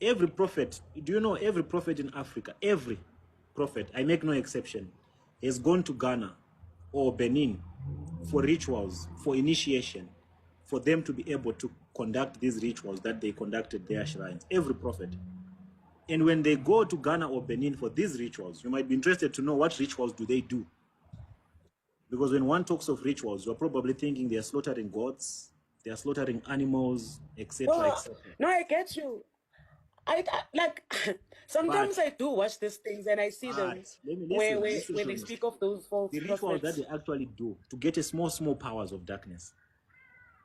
Every prophet, do you know every prophet in Africa, every prophet, I make no exception, has gone to Ghana or Benin for rituals, for initiation, for them to be able to conduct these rituals that they conducted their shrines. Every prophet. And when they go to Ghana or Benin for these rituals, you might be interested to know what rituals do they do. Because when one talks of rituals, you're probably thinking they are slaughtering goats, they are slaughtering animals, etc., Well, etc. no, I get you. I like sometimes But, I do watch these things and I see them let me where listen, where they speak of those false the ritual that prophets. they actually do to get a small powers of darkness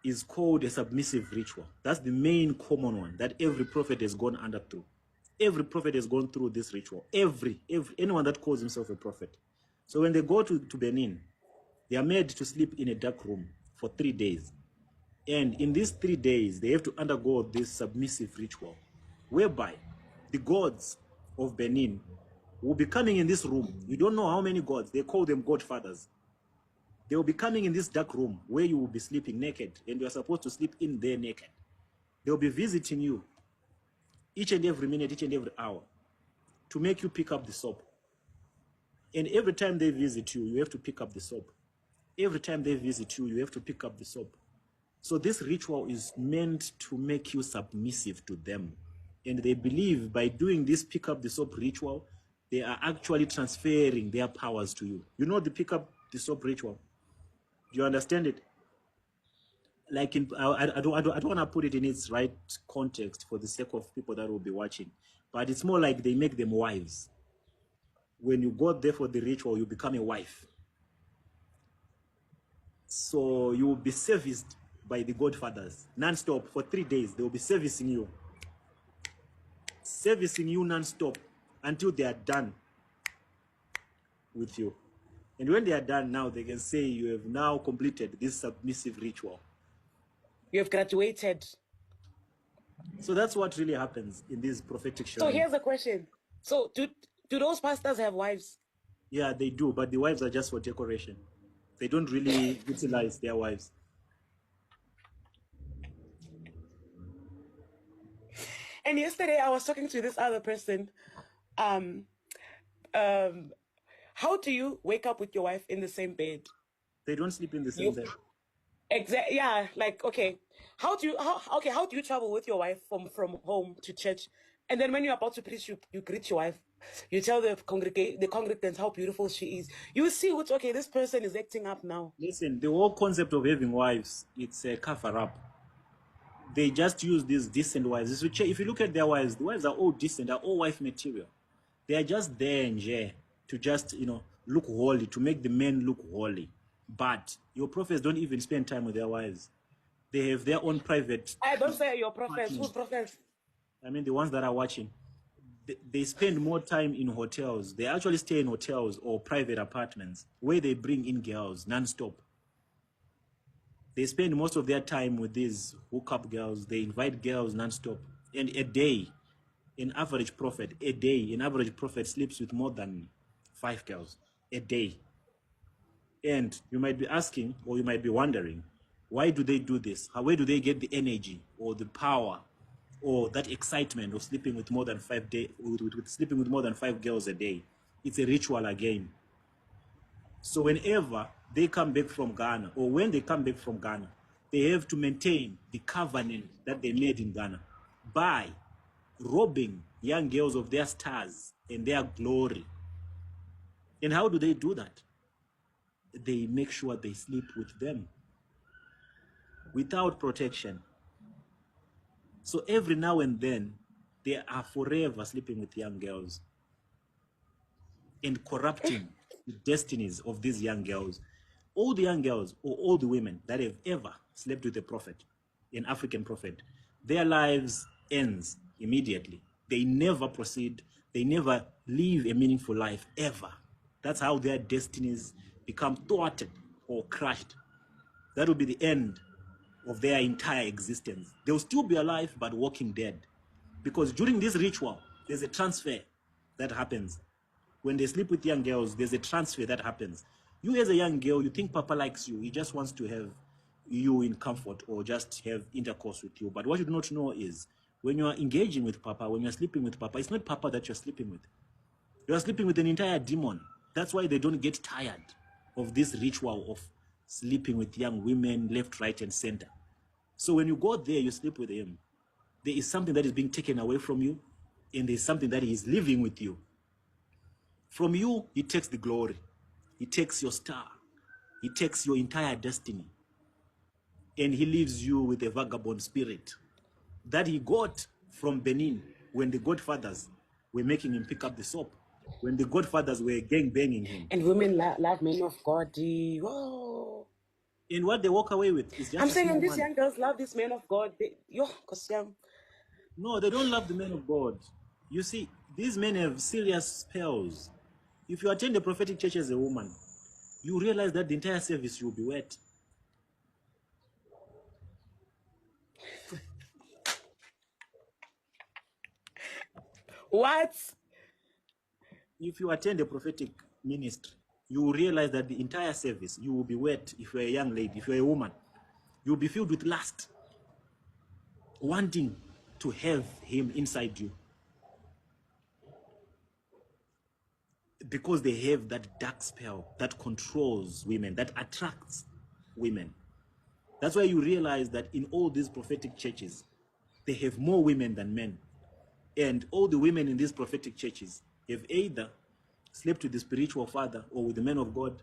is called a submissive ritual. That's the main common one that every prophet has gone under through. Every prophet has gone through this ritual. Anyone that calls himself a prophet. So when they go to Benin, they are made to sleep in a dark room for 3 days. And in these 3 days, they have to undergo this submissive ritual, whereby the gods of Benin will be coming in this room. You don't know how many gods. They call them godfathers. They will be coming in this dark room where you will be sleeping naked, and you are supposed to sleep in there naked. They will be visiting you each and every minute, each and every hour, to make you pick up the soap. And every time they visit you, you have to pick up the soap. Every time they visit you, you have to pick up the soap. So this ritual is meant to make you submissive to them. And they believe by doing this pick up the soap ritual, they are actually transferring their powers to you. You know the pick up the soap ritual? Do you understand it? Like I don't want to put it in its right context for the sake of people that will be watching, but it's more like they make them wives. When you go there for the ritual, you become a wife. So you will be serviced by the godfathers non-stop for 3 days. They will be servicing you non-stop until they are done with you. And when they are done, now they can say you have now completed this submissive ritual. You have graduated. So that's what really happens in these prophetic shrines. So here's a question. So do those pastors have wives? Yeah, they do, but the wives are just for decoration. They don't really utilize their wives. And yesterday I was talking to this other person. How do you wake up with your wife in the same bed? They don't sleep in the same bed. Exactly. Yeah. Like, okay. How do you travel with your wife from home to church? And then when you're about to preach, you greet your wife. You tell the congregants how beautiful she is. You see what, okay, this person is acting up now. Listen, the whole concept of having wives, it's a cover-up. They just use these decent wives. If you look at their wives, the wives are all decent, are all wife material. They are just there and there to just, look holy, to make the men look holy. But your prophets don't even spend time with their wives. They have their own private... I don't say your prophets. Who's prophets? I mean, the ones that are watching. They spend more time in hotels. They actually stay in hotels or private apartments where they bring in girls non-stop. They spend most of their time with these hookup girls. They invite girls non-stop. And a day, an average prophet sleeps with more than 5 girls a day. And you might be asking, or you might be wondering, why do they do this? Where do they get the energy or the power or that excitement of sleeping with more than 5 sleeping with more than 5 girls a day? It's a ritual again. So whenever they come back from Ghana, or when they come back from Ghana, they have to maintain the covenant that they made in Ghana by robbing young girls of their stars and their glory. And how do they do that? They make sure they sleep with them without protection. So every now and then, they are forever sleeping with young girls and corrupting the destinies of these young girls. All the young girls or all the women that have ever slept with a prophet, an African prophet, their lives ends immediately. They never proceed. They never live a meaningful life ever. That's how their destinies become thwarted or crushed. That will be the end of their entire existence. They'll still be alive, but walking dead. Because during this ritual, there's a transfer that happens. When they sleep with young girls, there's a transfer that happens. You as a young girl, you think Papa likes you. He just wants to have you in comfort or just have intercourse with you. But what you do not know is When you are engaging with Papa, when you're sleeping with Papa, it's not Papa that you're sleeping with. You're sleeping with an entire demon. That's why they don't get tired of this ritual of sleeping with young women left, right, and center. So when you go there, you sleep with him. There is something that is being taken away from you, and there's something that he is living with you. From you, he takes the glory. He takes your star. He takes your entire destiny. And he leaves you with a vagabond spirit that he got from Benin when the godfathers were making him pick up the soap, when the godfathers were gang banging him. And women love men of God. Whoa. And what they walk away with is just I'm a saying, small and these money. young girls love this man of God. No, they don't love the men of God. You see, these men have serious spells. If you attend a prophetic church as a woman, you realize that the entire service you'll be wet. What? If you attend a prophetic ministry, you will realize that the entire service you will be wet. If you're a young lady, if you're a woman, you'll be filled with lust, wanting to have him inside you, because they have that dark spell that controls women, that attracts women. That's why you realize that in all these prophetic churches, they have more women than men. And all the women in these prophetic churches have either slept with the spiritual father or with the men of God,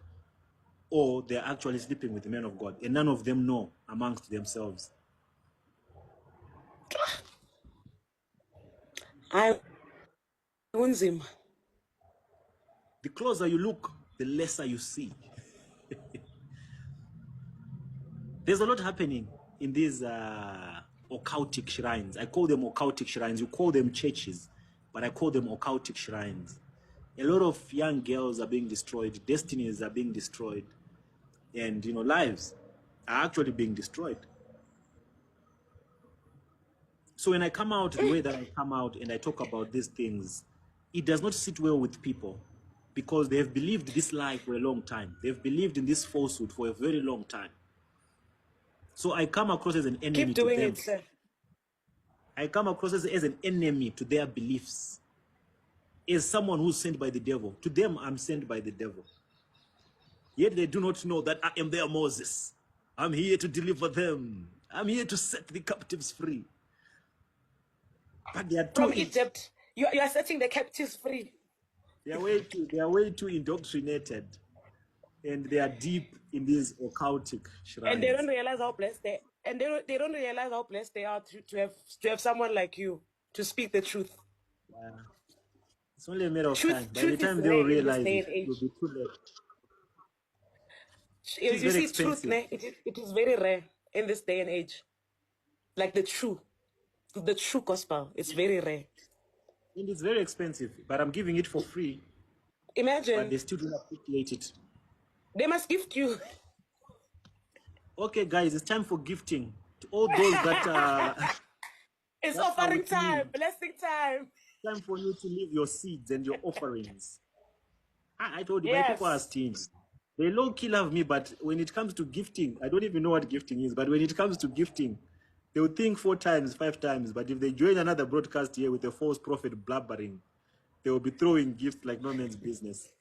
or they're actually sleeping with the men of God. And none of them know amongst themselves. I owns him. The closer you look, the lesser you see. There's a lot happening in these occultic shrines. I call them occultic shrines. You call them churches, but I call them occultic shrines. A lot of young girls are being destroyed. Destinies are being destroyed. And, lives are actually being destroyed. So when I come out the way that I come out and I talk about these things, it does not sit well with people because they have believed this lie for a long time. They've believed in this falsehood for a very long time. So I come across as an enemy Keep to doing them. it, sir. I come across as an enemy to their beliefs. As someone who's sent by the devil. To them, I'm sent by the devil. Yet they do not know that I am their Moses. I'm here to deliver them. I'm here to set the captives free. But they are From Egypt, you are setting the captives free. They are way too indoctrinated, and they are deep in these occultic shrines. And they don't realize how blessed they don't realize how blessed they are to have someone like you to speak the truth. It's only a matter of time. By the Truth is time rare they'll in this realize day it, and age. it'll be too late. You very see, expensive. truth, it is very rare in this day and age. Like the true gospel, it's very rare. And it's very expensive, but I'm giving it for free. Imagine. But they still don't appreciate it. They must gift you. Okay, guys, it's time for gifting to all those that it's that offering time, blessing time. Time for you to leave your seeds and your offerings. I told you, Yes. my people are stingy. They low-key love me, but when it comes to gifting, I don't even know what gifting is. But when it comes to gifting, they'll think 4 times, 5 times. But if they join another broadcast here with a false prophet blabbering, they will be throwing gifts like no man's business.